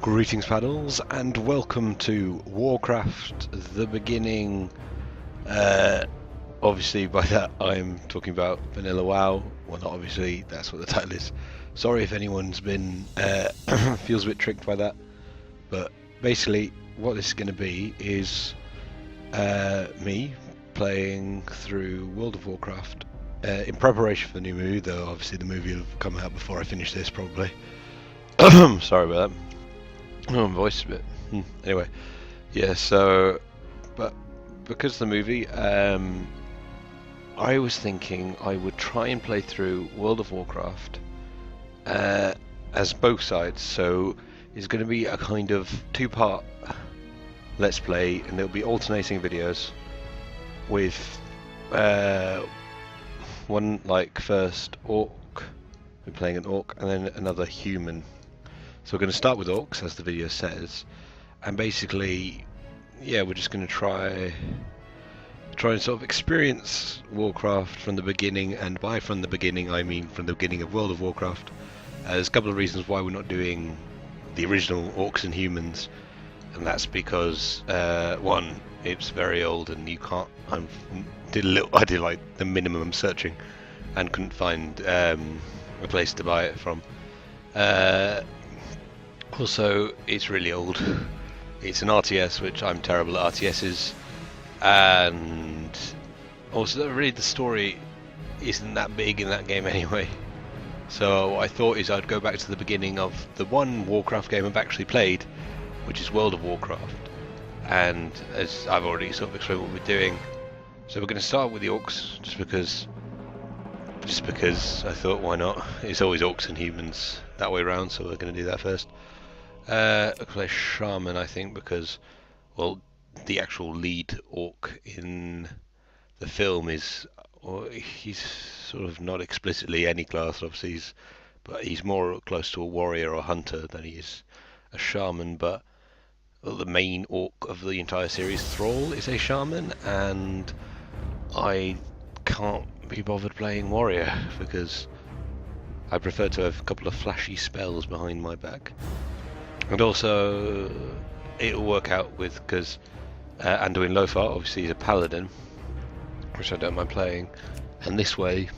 Greetings paddles and welcome to Warcraft, the beginning. Obviously by that I'm talking about Vanilla WoW. Well, not obviously, that's what the title is. Sorry if anyone's been feels a bit tricked by that, but basically what this is going to be is me playing through World of Warcraft in preparation for the new movie, though obviously the movie will come out before I finish this probably. Sorry about that. Oh, my voice is a bit. Anyway, yeah. So, but because of the movie, I was thinking I would try and play through World of Warcraft as both sides. So it's going to be a kind of two-part let's play, and there'll be alternating videos with one like first orc, we're playing an orc, and then another human. So we're going to start with orcs, as the video says, and basically, yeah, we're just going to try and sort of experience Warcraft from the beginning, and by from the beginning I mean from the beginning of World of Warcraft. There's a couple of reasons why we're not doing the original orcs and humans, and that's because one, it's very old and you can't. I did like the minimum searching and couldn't find a place to buy it from. Also, it's really old. It's an RTS, which I'm terrible at RTSs, and also really the story isn't that big in that game anyway. So what I thought is I'd go back to the beginning of the one Warcraft game I've actually played, which is World of Warcraft, and as I've already sort of explained what we're doing. So we're going to start with the orcs, just because I thought, why not? It's always orcs and humans that way around, so we're going to do that first. I'll play Shaman, I think, because, well, the actual lead orc in the film is, well, he's sort of not explicitly any class, obviously, but he's more close to a warrior or hunter than he is a shaman. But well, the main orc of the entire series, Thrall, is a shaman, and I can't be bothered playing warrior because I prefer to have a couple of flashy spells behind my back. And also, it'll work out with, because Anduin Lothar obviously is a paladin, which I don't mind playing, and this way,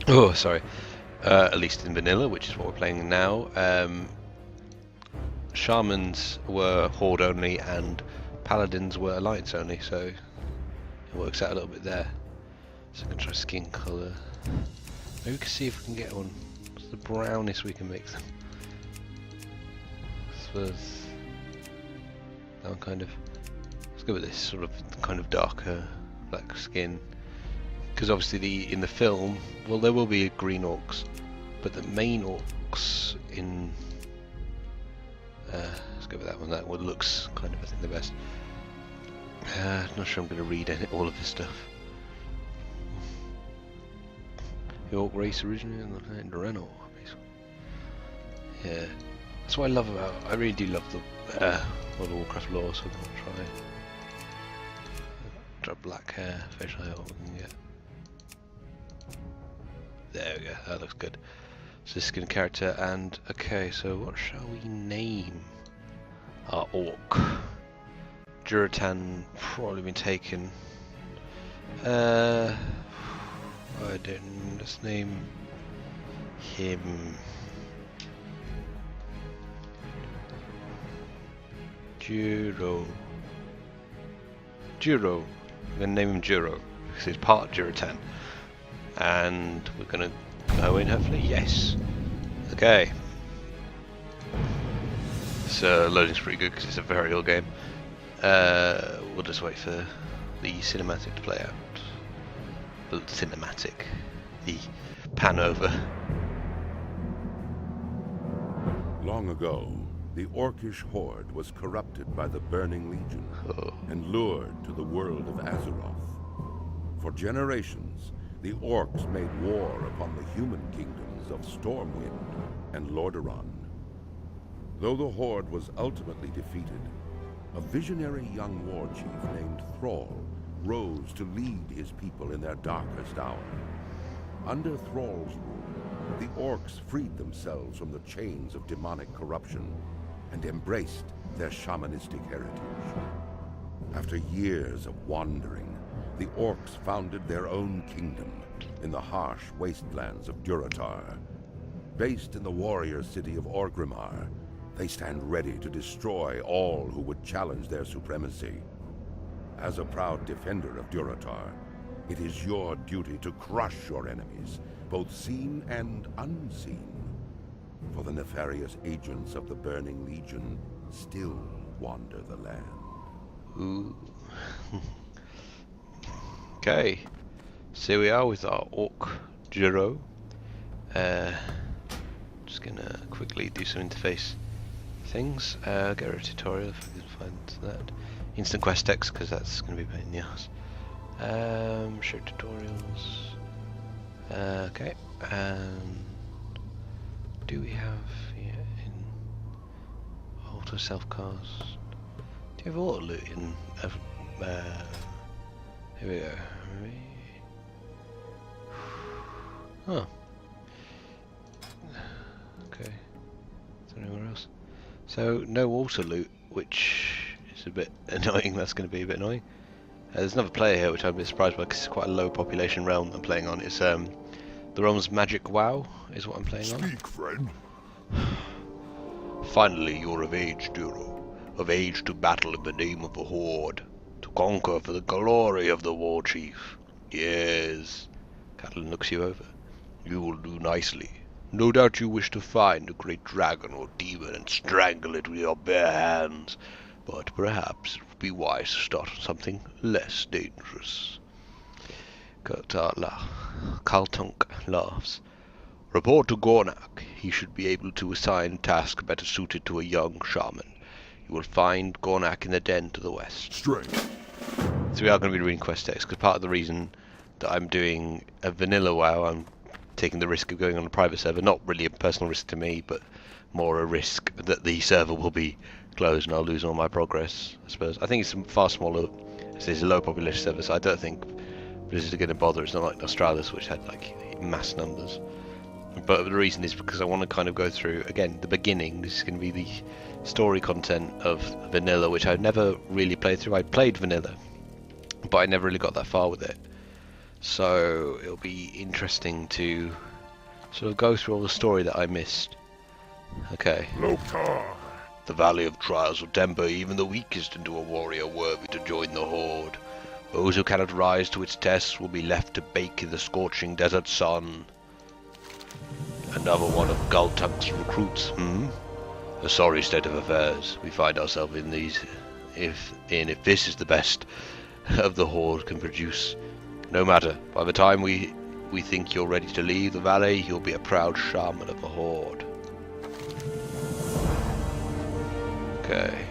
at least in vanilla, which is what we're playing now, shamans were horde only and paladins were alliance only, so it works out a little bit there. So I'm going to try skin colour. Maybe we can see if we can get one. What's the brownest we can make them? That one kind of. Let's go with this sort of kind of darker black skin, because obviously in the film, well, there will be green orcs, but the main orcs in let's go with that one. That one looks kind of, I think, the best. Not sure I'm going to read all of this stuff. The orc race originally in the Renault, basically. Yeah. That's what I love about. I really do love the World of Warcraft lore, so I'm gonna try black hair, facial hair. What we can get. There we go. That looks good. So this skin character, and okay. So what shall we name our orc? Juratan probably been taken. I don't know. Let's name him. Juro. I'm going to name him Juro because he's part Juratan, and we're going to go in hopefully. Yes. Okay. So loading's pretty good because it's a very old game. We'll just wait for the cinematic to play out. The cinematic, the pan over. Long ago, the Orcish horde was corrupted by the Burning Legion and lured to the world of Azeroth. For generations, the Orcs made war upon the human kingdoms of Stormwind and Lordaeron. Though the horde was ultimately defeated, a visionary young war chief named Thrall rose to lead his people in their darkest hour. Under Thrall's rule, the Orcs freed themselves from the chains of demonic corruption and embraced their shamanistic heritage. After years of wandering, the orcs founded their own kingdom in the harsh wastelands of Durotar. Based in the warrior city of Orgrimmar, they stand ready to destroy all who would challenge their supremacy. As a proud defender of Durotar, it is your duty to crush your enemies, both seen and unseen. For the nefarious agents of the Burning Legion still wander the land. Ooh. Okay, so here we are with our Orc Jiro. Just gonna quickly do some interface things. Get a tutorial if we can find that. Instant quest text, because that's gonna be a pain in the ass. Show tutorials. Okay, and do we have in auto self cast? Do you have auto loot in? Here we go. Oh. Okay. Is there anywhere else? So no auto loot, which is a bit annoying. That's going to be a bit annoying. There's another player here which I'm a bit surprised by because it's quite a low population realm I'm playing on. It's the realm's Magic WoW is what I'm playing on. Speak, friend. Finally, you're of age, Duro. Of age to battle in the name of the Horde. To conquer for the glory of the War Chief. Yes. Catelyn looks you over. You will do nicely. No doubt you wish to find a great dragon or demon and strangle it with your bare hands. But perhaps it would be wise to start on something less dangerous. Kaltunk laughs. Report to Gornak. He should be able to assign a task better suited to a young shaman. You will find Gornak in the den to the west. Strength. So we are going to be reading quest text, because part of the reason that I'm doing a vanilla WoW, I'm taking the risk of going on a private server, not really a personal risk to me, but more a risk that the server will be closed and I'll lose all my progress, I suppose. I think it's far smaller, it's a low population server, so I don't think Blizzard are going to bother. It's not like Australis, which had like mass numbers. But the reason is because I want to kind of go through, again, the beginning. This is going to be the story content of vanilla, which I've never really played through. I played vanilla, but I never really got that far with it. So it'll be interesting to sort of go through all the story that I missed. Okay. Loktar. The Valley of Trials will temper even the weakest into a warrior worthy to join the Horde. Those who cannot rise to its tests will be left to bake in the scorching desert sun. Another one of Galtunk's recruits, A sorry state of affairs we find ourselves in these. If this is the best of the Horde can produce. No matter, by the time we think you're ready to leave the valley, you'll be a proud shaman of the Horde. Okay.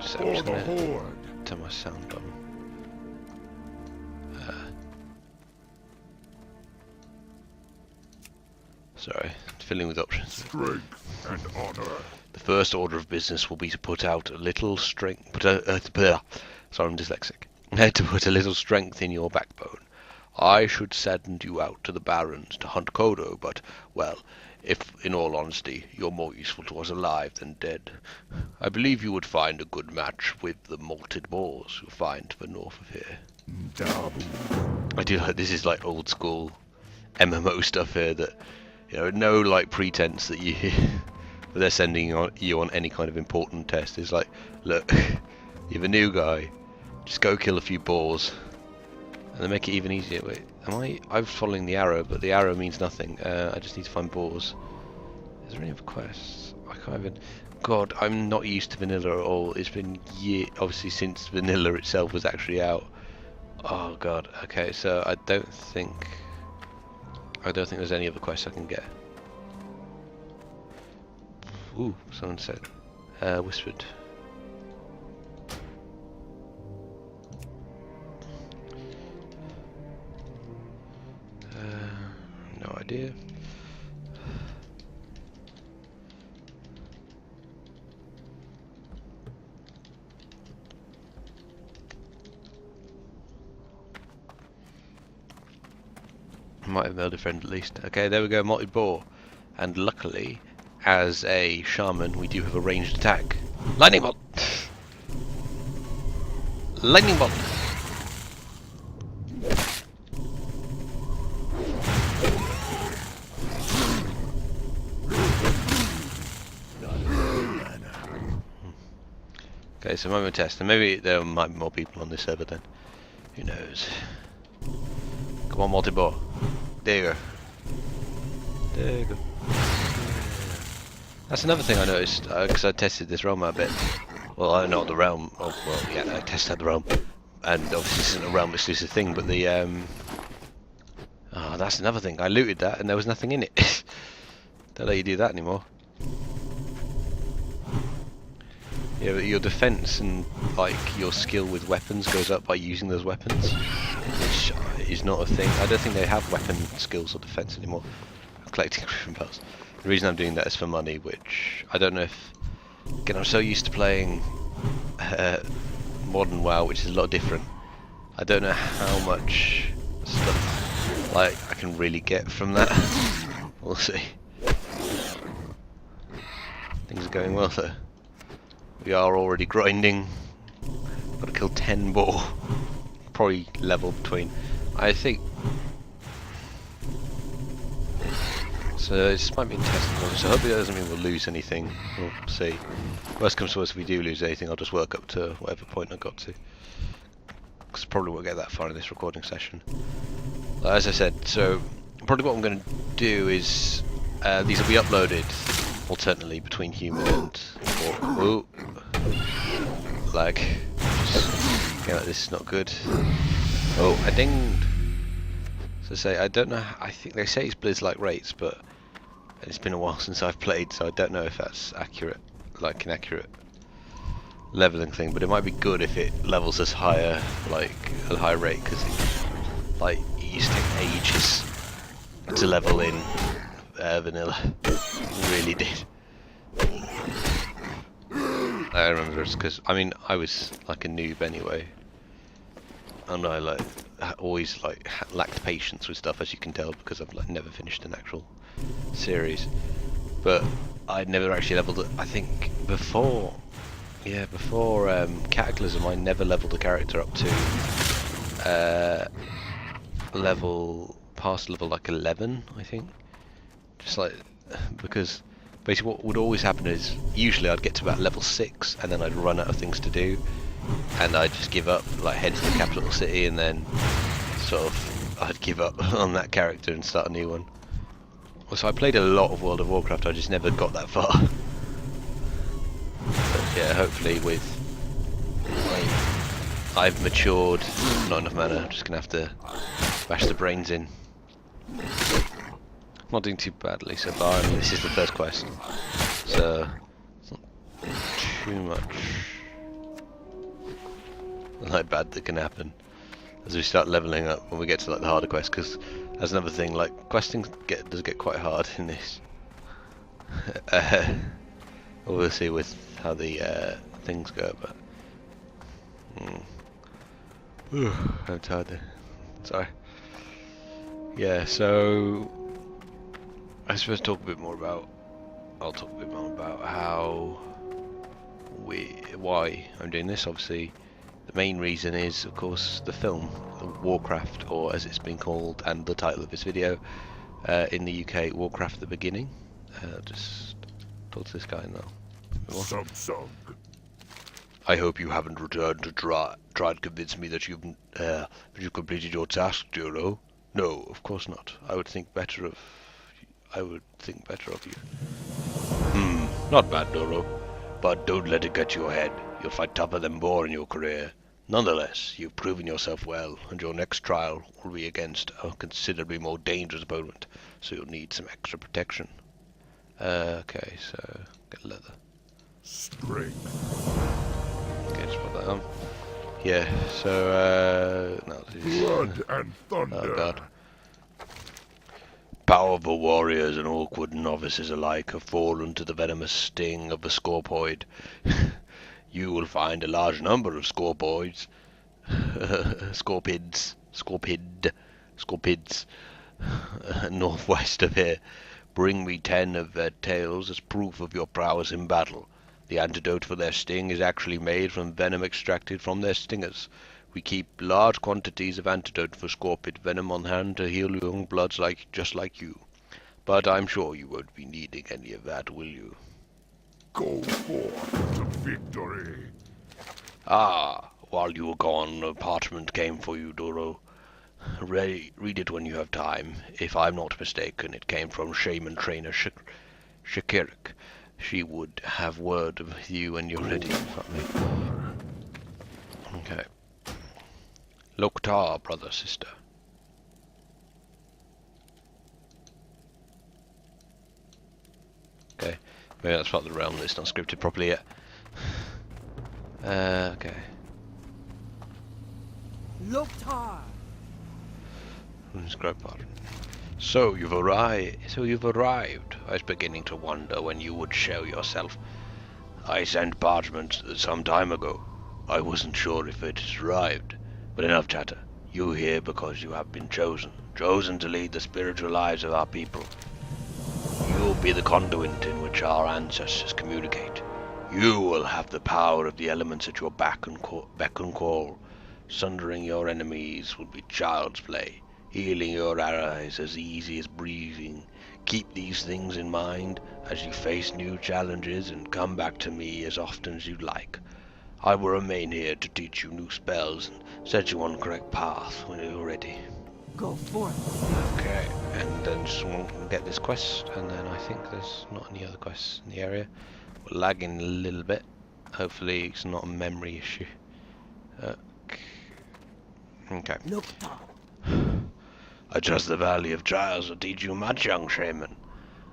So I'm just gonna turn my sound on. Sorry, filling with options. Strength and honor. The first order of business will be to put out a little strength. Sorry, I'm dyslexic. To put a little strength in your backbone. I should send you out to the Barrens to hunt Kodo, but, well, if, in all honesty, you're more useful to us alive than dead. I believe you would find a good match with the malted boars you'll find to the north of here. I do like, this is like old school MMO stuff here that, you know, no like pretense that you that they're sending you on any kind of important test. It's like, look, you're a new guy, just go kill a few boars, and then make it even easier. Wait, I'm following the arrow, but the arrow means nothing. I just need to find boars. Is there any other quests? I can't even. God, I'm not used to vanilla at all. It's been years, obviously, since vanilla itself was actually out. Oh God. Okay, so I don't think there's any other quests I can get. Ooh, someone said, whispered. No idea. Might have mailed a friend at least. Okay, there we go, malted boar. And luckily, as a shaman, we do have a ranged attack. Lightning bolt! Lightning bolt! Okay, so moment test, and maybe there might be more people on this server then. Who knows? Come on, multi-ball. There you go. There you go. That's another thing I noticed, because I tested this realm out a bit. Well, I know the realm. Oh, well, yeah, I tested out the realm, and obviously this isn't a realm exclusive thing. But the oh, that's another thing. I looted that, and there was nothing in it. Don't let you do that anymore. Yeah, but your defense and like your skill with weapons goes up by using those weapons, which is not a thing. I don't think they have weapon skills or defense anymore. I'm collecting griffin bells. The reason I'm doing that is for money, which I don't know if. Again, I'm so used to playing modern WoW, which is a lot different. I don't know how much stuff like I can really get from that. We'll see. Things are going well though. We are already grinding. Got to kill 10 boar. Probably level between. I think. So this might be intestinal. So hopefully that doesn't mean we'll lose anything. We'll see. Worst comes to worst, if we do lose anything, I'll just work up to whatever point I got to. Because probably won't get that far in this recording session. As I said, so probably what I'm going to do is these will be uploaded alternately between human and orc. Ooh. Lag. Yeah, this is not good. Oh, I dinged. So say, I don't know, I think they say it's Blizz-like rates, but it's been a while since I've played, so I don't know if that's accurate, like an accurate leveling thing, but it might be good if it levels us higher, like at a high rate, because like it used to take ages to level in vanilla. It really did. I remember it's because I mean I was like a noob anyway, and I like always like lacked patience with stuff, as you can tell, because I've like never finished an actual series. But I'd never actually leveled it. I think before Cataclysm, I never leveled a character up to past level like 11, I think. Just like because basically what would always happen is usually I'd get to about level 6 and then I'd run out of things to do, and I'd just give up, like head to the capital city, and then sort of I'd give up on that character and start a new one. So I played a lot of World of Warcraft, I just never got that far. But yeah, hopefully with I've matured, not enough mana, I'm just gonna have to bash the brains in. Not doing too badly so far. I mean, this is the first quest, so it's not too much like bad that can happen as we start leveling up when we get to like the harder quests, because that's another thing, like questing does get quite hard in this. We'll see with how the things go, but I'm tired there. Sorry. Yeah, so I suppose I'll talk a bit more about how why I'm doing this. Obviously, the main reason is, of course, the film, Warcraft, or as it's been called, and the title of this video, in the UK, Warcraft: The Beginning. Just talk to this guy now. Samsung. I hope you haven't returned to try and convince me that you've completed your task, Duro. No, of course not. I would think better of you. Not bad, Doro. But don't let it get to your head. You'll fight tougher than more in your career. Nonetheless, you've proven yourself well, and your next trial will be against a considerably more dangerous opponent, so you'll need some extra protection. Okay, so get leather. Strength. Okay, just put that on. Yeah, so no, Blood and thunder. Oh god. Powerful warriors and awkward novices alike have fallen to the venomous sting of the Scorpoid. You will find a large number of Scorpoids, Scorpids, northwest of here, Bring me 10 of their tails as proof of your prowess in battle. The antidote for their sting is actually made from venom extracted from their stingers. We keep large quantities of antidote for scorpion venom on hand to heal young bloods just like you. But I'm sure you won't be needing any of that, will you? Go forth to victory. Ah, while you were gone, a parchment came for you, Doro. Read it when you have time. If I'm not mistaken, it came from shaman trainer Shakirik. She would have word with you when you're ready. Okay. Loktar, brother, sister. Okay. Maybe that's part of the realm that's not scripted properly yet. Okay. Loktar! Inscribe pardon. So you've arrived. I was beginning to wonder when you would show yourself. I sent parchment some time ago. I wasn't sure if it had arrived. But enough chatter. You here because you have been chosen. Chosen to lead the spiritual lives of our people. You'll be the conduit in which our ancestors communicate. You will have the power of the elements at your beck and call. Sundering your enemies will be child's play. Healing your allies as easy as breathing. Keep these things in mind as you face new challenges and come back to me as often as you like. I will remain here to teach you new spells and set you on the correct path when you're ready. Go forth. Okay, and then just want to get this quest, and then I think there's not any other quests in the area. We're lagging a little bit. Hopefully it's not a memory issue. Okay. Loktar. I trust the Valley of Trials will teach you much, young shaman.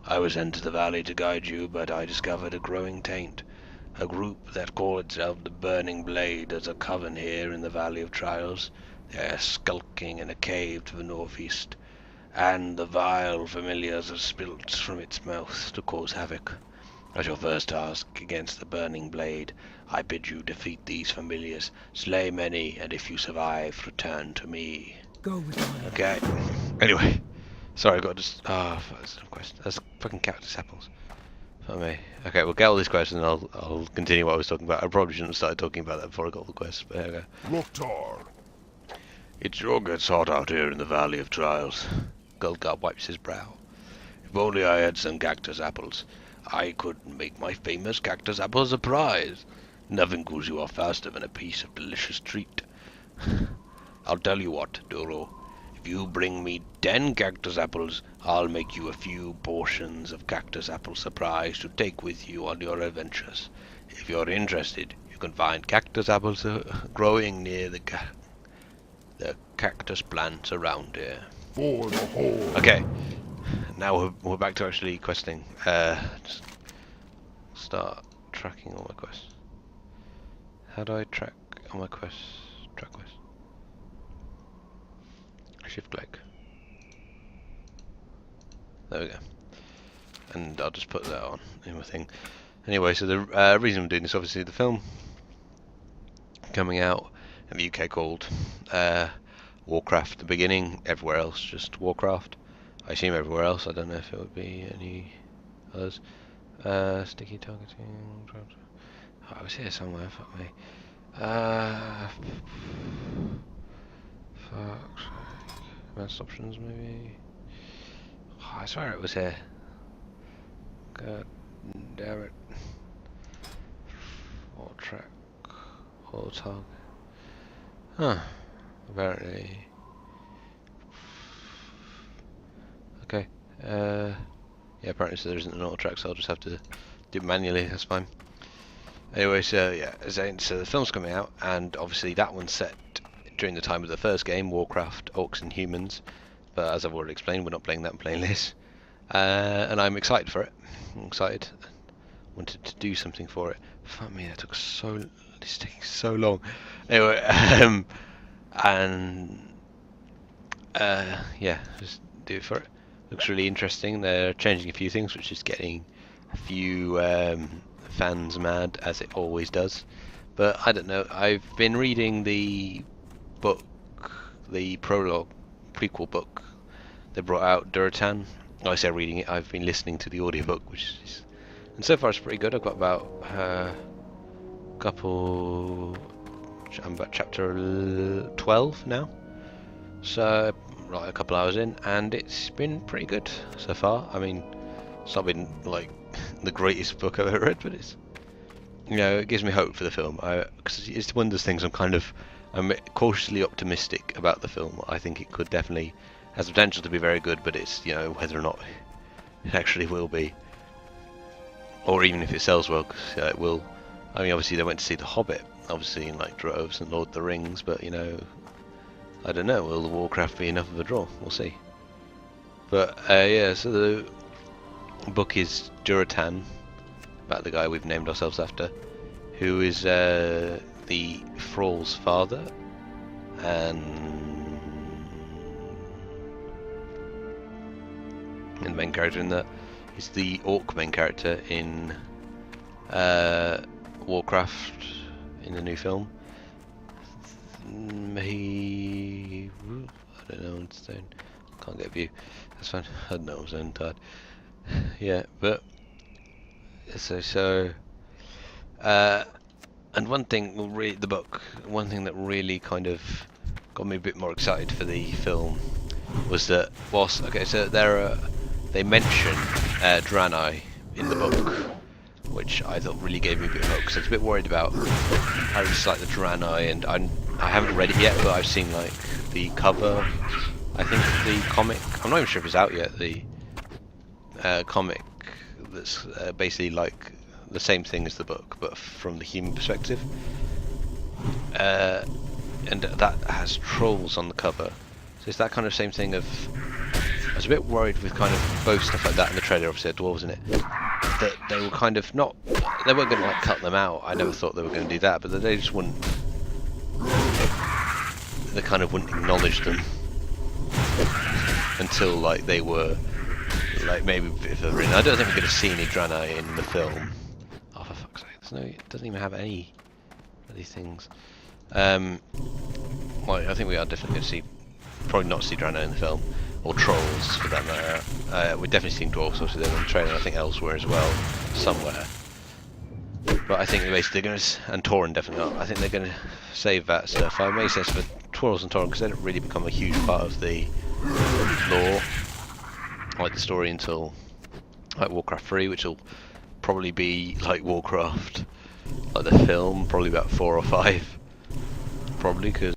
I was sent to the valley to guide you, but I discovered a growing taint. A group that call itself the Burning Blade as a coven here in the Valley of Trials. They are skulking in a cave to the northeast, and the vile familiars have spilt from its mouth to cause havoc. As your first task against the Burning Blade, I bid you defeat these familiars, slay many, and if you survive, return to me. Go with honor. Okay. Anyway, sorry, I got just that's a question. That's fucking cactus apples. For me. Okay, we'll get all these questions, and I'll continue what I was talking about. I probably shouldn't have started talking about that before I got all the quests, but there we go. Loktar. It sure gets hot out here in the Valley of Trials. Gulgar wipes his brow. If only I had some cactus apples. I could make my famous cactus apples a prize. Nothing cools you off faster than a piece of delicious treat. I'll tell you what, Doro. If you bring me 10 cactus apples, I'll make you a few portions of cactus apple surprise to take with you on your adventures. If you're interested, you can find cactus apples growing near the cactus plants around here. For the whole. Okay, now we're back to actually questing. Just start tracking all my quests. How do I track all my quests? Track quests. Shift click. There we go. And I'll just put that on in my thing. Anyway, so the reason I'm doing this, obviously, the film coming out in the UK called Warcraft. The beginning, everywhere else, just Warcraft. I assume everywhere else. I don't know if it would be any others. Sticky targeting. Oh, I was here somewhere. Fuck me. Fuck. Advanced options, maybe. Oh, I swear it was here. God damn it. All track. All target. Huh. Apparently. Okay. Yeah, apparently so there isn't an auto track, so I'll just have to do it manually, that's fine. Anyway, so yeah, so the film's coming out, and obviously that one's set during the time of the first game, Warcraft, Orcs and Humans. But as I've already explained, we're not playing that, I'm playing this. And I'm excited for it. I'm excited. Wanted to do something for it. Fuck me, that took so... It's taking so long. Anyway, yeah, just do it for it. Looks really interesting. They're changing a few things, which is getting a few fans mad, as it always does. But I don't know. I've been reading the book, the prologue, prequel book they brought out, Duratan, I say reading it, I've been listening to the audiobook, and so far it's pretty good. I've got about I'm about chapter 12 now, so like a couple hours in, and it's been pretty good so far. I mean, it's not been like the greatest book I've ever read, but it's, it gives me hope for the film. Because it's one of those things I'm cautiously optimistic about the film. I think it could definitely has the potential to be very good, but it's whether or not it actually will be, or even if it sells well, because it will. I mean, obviously they went to see The Hobbit, obviously in like droves, and Lord of the Rings, but I don't know. Will the Warcraft be enough of a draw? We'll see. But yeah, so the book is Duratan, about the guy we've named ourselves after, who is the Thrall's father, and the main character in that is the Orc main character in Warcraft in the new film. I don't know, can't get a view. That's fine. I don't know, I'm tired. Yeah, but and one thing that really kind of got me a bit more excited for the film was that they mention Draenei in the book, which I thought really gave me a bit of hope, because I was a bit worried about how it's like the Draenei, and I haven't read it yet, but I've seen like the cover. I think the comic, I'm not even sure if it's out yet, the comic that's basically like the same thing as the book, but from the human perspective. And that has trolls on the cover. So it's that kind of same thing of, I was a bit worried with kind of both stuff like that in the trailer, obviously had dwarves in it, that they were kind of not, they weren't going to like cut them out. I never thought they were going to do that, but they just wouldn't, they kind of wouldn't acknowledge them until like they were, like maybe if they're in. I don't think we're going to see any Draenei in the film. Oh, for fuck's sake, it doesn't even have any of these things. Well, I think we are definitely going to see, probably not see Draenei in the film, or trolls for that matter. We're definitely seeing dwarves, obviously they're in the trailer, I think elsewhere as well, somewhere. But I think basically they're going to, and Tauren definitely not, I think they're going to save that stuff. I may say for trolls and Tauren, because they don't really become a huge part of the lore, like the story, until like Warcraft 3, which will probably be like Warcraft, like the film, probably about 4 or 5, probably, because